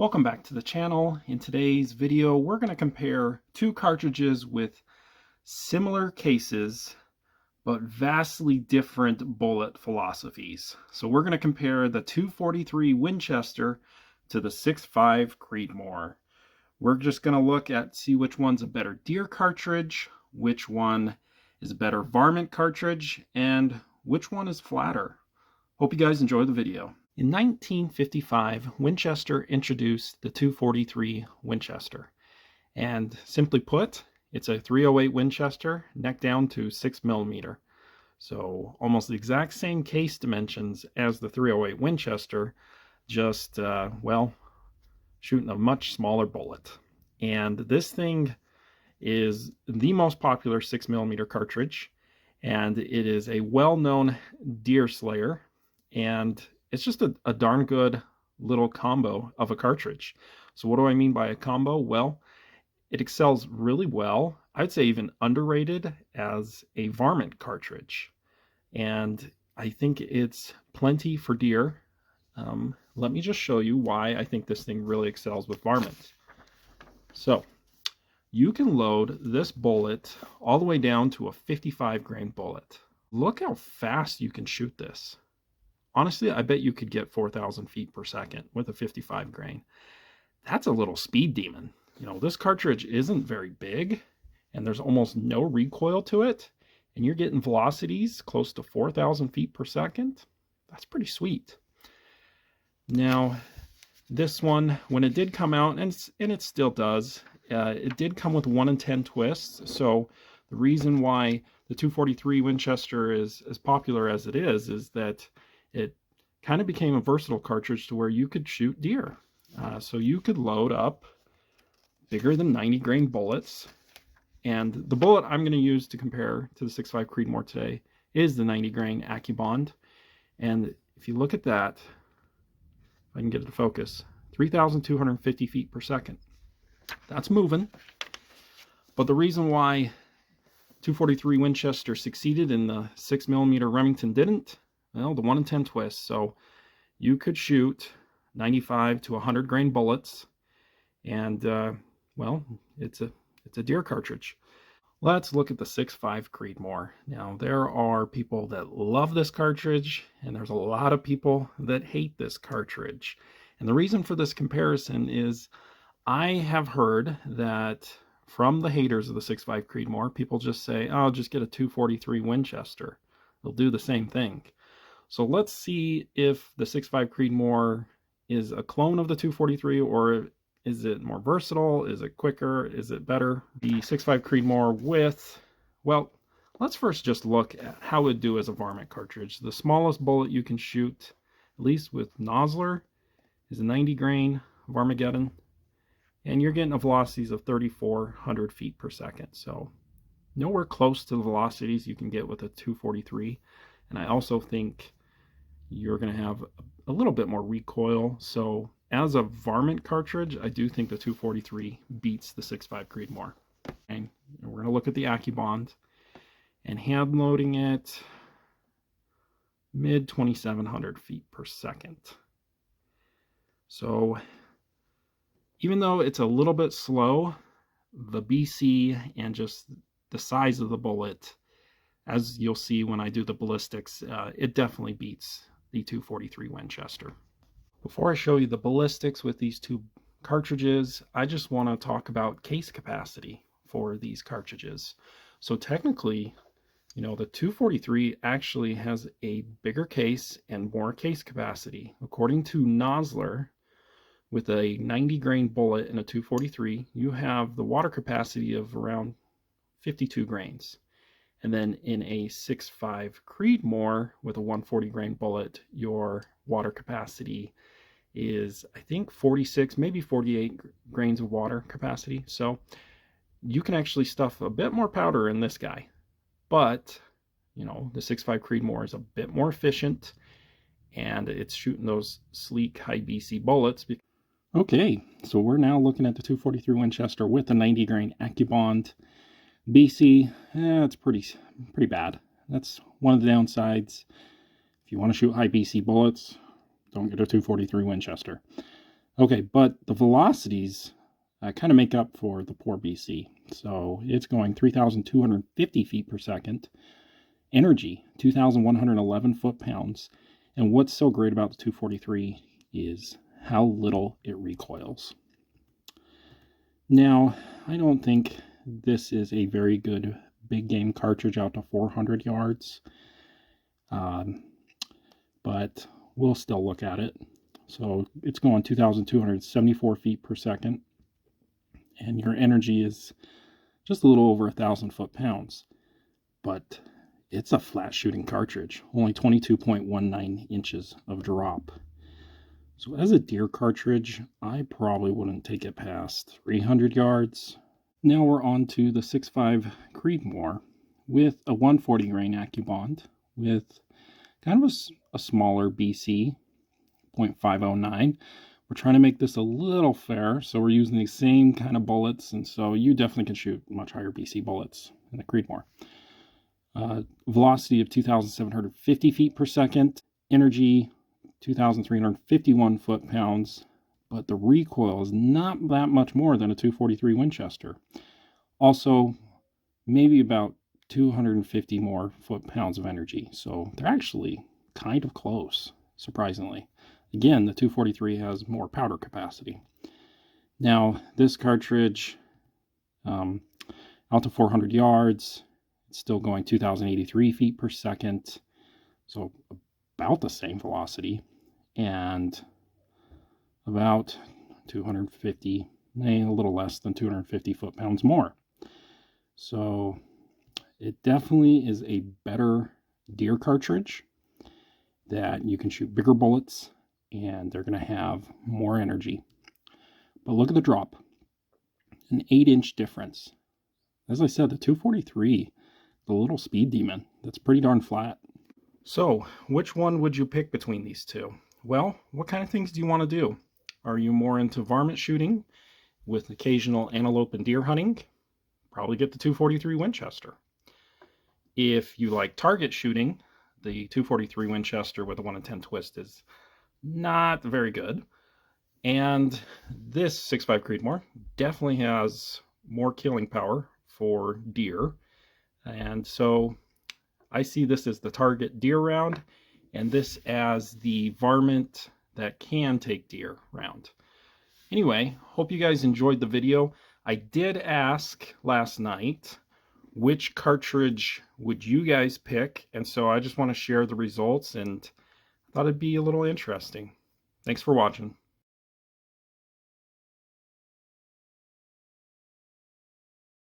Welcome back to the channel. In today's video, we're going to compare two cartridges with similar cases, but vastly different bullet philosophies. So we're going to compare the .243 Winchester to the .6.5 Creedmoor. We're just going to look at, see which one's a better deer cartridge, which one is a better varmint cartridge, and which one is flatter. Hope you guys enjoy the video. In 1955, Winchester introduced the .243 Winchester. And simply put, it's a .308 Winchester neck down to 6mm. So almost the exact same case dimensions as the .308 Winchester, just, well, shooting a much smaller bullet. And this thing is the most popular 6mm cartridge, and it is a well-known deer slayer, and it's just a darn good little combo of a cartridge. So what do I mean by a combo? Well, it excels really well, I'd say even underrated, as a varmint cartridge. And I think it's plenty for deer. Let me just show you why I think this thing really excels with varmint. So you can load this bullet all the way down to a 55 grain bullet. Look how fast you can shoot this. Honestly, I bet you could get 4,000 feet per second with a 55 grain. That's a little speed demon. You know, this cartridge isn't very big, and there's almost no recoil to it, and you're getting velocities close to 4,000 feet per second. That's pretty sweet. Now, this one, when it did come out, and it still does, it did come with 1 in 10 twists. So the reason why the .243 Winchester is as popular as it is that it kind of became a versatile cartridge to where you could shoot deer. So you could load up bigger than 90 grain bullets. And the bullet I'm going to use to compare to the .6.5 Creedmoor today is the 90 grain AccuBond. And if you look at that, if I can get it to focus, 3,250 feet per second. That's moving. But the reason why .243 Winchester succeeded and the 6mm Remington didn't, well, the 1 in 10 twists. So you could shoot 95 to 100 grain bullets, and well, it's a deer cartridge. Let's look at the .6.5 Creedmoor. Now, there are people that love this cartridge, and there's a lot of people that hate this cartridge. And the reason for this comparison is I have heard that from the haters of the .6.5 Creedmoor, people just say, oh, just get a .243 Winchester. They'll do the same thing. So let's see if the .6.5 Creedmoor is a clone of the .243, or is it more versatile? Is it quicker? Is it better? The .6.5 Creedmoor with, well, let's first just look at how it would do as a varmint cartridge. The smallest bullet you can shoot, at least with Nosler, is a 90 grain Varmageddon, and you're getting a velocities of 3,400 feet per second. So nowhere close to the velocities you can get with a .243. And I also think you're going to have a little bit more recoil. So as a varmint cartridge, I do think the .243 beats the .6.5 Creedmoor. And we're going to look at the AccuBond, and hand loading it mid 2,700 feet per second. So even though it's a little bit slow, the BC and just the size of the bullet, as you'll see when I do the ballistics, it definitely beats the .243 Winchester. Before I show you the ballistics with these two cartridges, I just want to talk about case capacity for these cartridges. So technically, you know, the .243 actually has a bigger case and more case capacity. According to Nosler, with a 90 grain bullet in a .243, you have the water capacity of around 52 grains. And then in a .6.5 Creedmoor with a 140 grain bullet, your water capacity is, I think, 46, maybe 48 grains of water capacity. So you can actually stuff a bit more powder in this guy. But, you know, the .6.5 Creedmoor is a bit more efficient, and it's shooting those sleek high BC bullets. Okay, so we're now looking at the .243 Winchester with the 90 grain AccuBond. BC, it's pretty bad. That's one of the downsides. If you want to shoot high BC bullets, don't get a .243 Winchester. Okay, but the velocities kind of make up for the poor BC. So it's going 3,250 feet per second. Energy, 2,111 foot-pounds. And what's so great about the 243 is how little it recoils. Now, I don't think this is a very good big game cartridge out to 400 yards, but we'll still look at it. So it's going 2,274 feet per second, and your energy is just a little over 1,000 foot-pounds. But it's a flat shooting cartridge, only 22.19 inches of drop. So as a deer cartridge, I probably wouldn't take it past 300 yards. Now we're on to the 6.5 Creedmoor with a 140 grain AccuBond with kind of a smaller BC, 0.509. We're trying to make this a little fair, so we're using the same kind of bullets, and so you definitely can shoot much higher BC bullets in the Creedmoor. Velocity of 2,750 feet per second, energy 2,351 foot-pounds, but the recoil is not that much more than a 243 Winchester. Also, maybe about 250 more foot-pounds of energy, so they're actually kind of close, surprisingly. Again, the 243 has more powder capacity. Now, this cartridge, out to 400 yards, it's still going 2,083 feet per second, so about the same velocity, and about 250, a little less than 250 foot-pounds more. So it definitely is a better deer cartridge that you can shoot bigger bullets and they're going to have more energy. But look at the drop, an 8-inch difference. As I said, the 243, the little speed demon, that's pretty darn flat. So which one would you pick between these two? Well, what kind of things do you want to do? Are you more into varmint shooting with occasional antelope and deer hunting? Probably get the 243 Winchester. If you like target shooting, the 243 Winchester with a 1 in 10 twist is not very good. And this 6.5 Creedmoor definitely has more killing power for deer. And so I see this as the target deer round, and this as the varmint that can take deer round. Anyway, hope you guys enjoyed the video. I did ask last night, which cartridge would you guys pick? And so I just want to share the results, and thought it'd be a little interesting. Thanks for watching.